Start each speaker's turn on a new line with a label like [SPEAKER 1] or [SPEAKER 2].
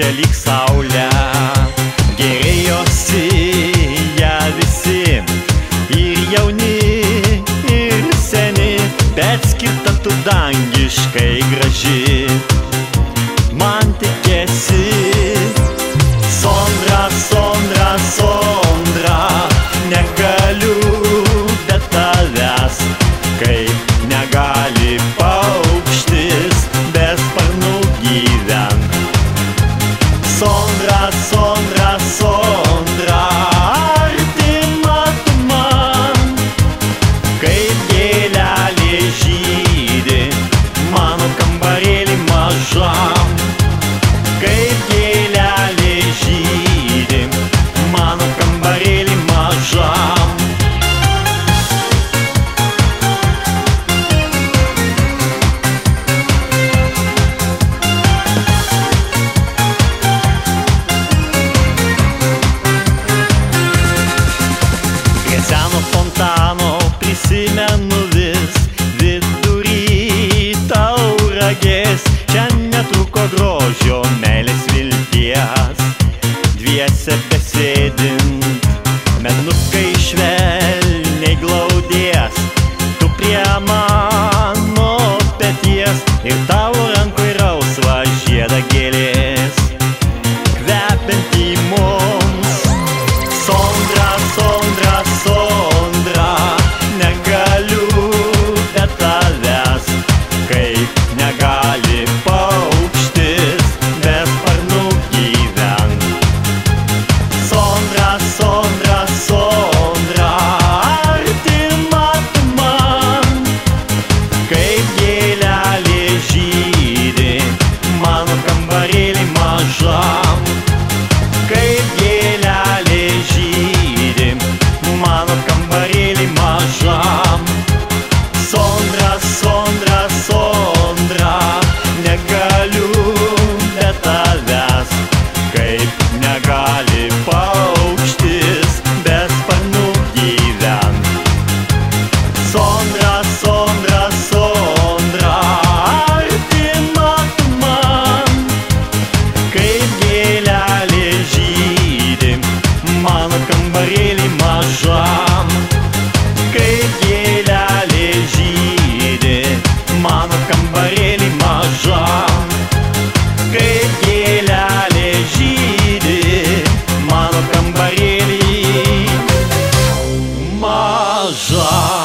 [SPEAKER 1] šviečia lyg saulė, gėrėjosi ją visi, ir jauni, ir seni, bet skirta tu dangiškai graži. Man tik esi Sondra, Sondra, Sondra, negaliu be tavęs, kaip negali paukštis be sparnų gyvent. Sondra, Sondra, Sondra, artima tu man, kaip gėlelė žydi mano kambarėlį mažam. Kaip gėlelė žydi mano kambarėlį mažam. Prie seno fontano prisimenu vis vidury Tauragės. Čia netruko grožio, meilės, vilties, dviese besėdint, menukai švelniai glaudės. Tu prie mano peties ir tavo rankoj rausva žieda gėlės, kvepiantį mums. Sondra, Sondra, Sondra, negaliu be tavęs, kaip negali paukštis be sparnų gyvent. Sondra, Sondra, Sondra, artima tu man, kaip gėlelė žydi mano kambarėlį mažam. Kaip gėlelė žydi mano kambarėlį mažam. Sondra, Sondra, Sondra, negaliu be tavęs, kaip negali paukštis be sparnų gyvent. Sondra, Sondra, Sondra, artima tu man, kaip gėlelė žydi mano kambarėlį mažam. Kaip gėlelė žydi mano kambarėlį mažam. Kaip gėlelė žydi mano kambarėlį mažam.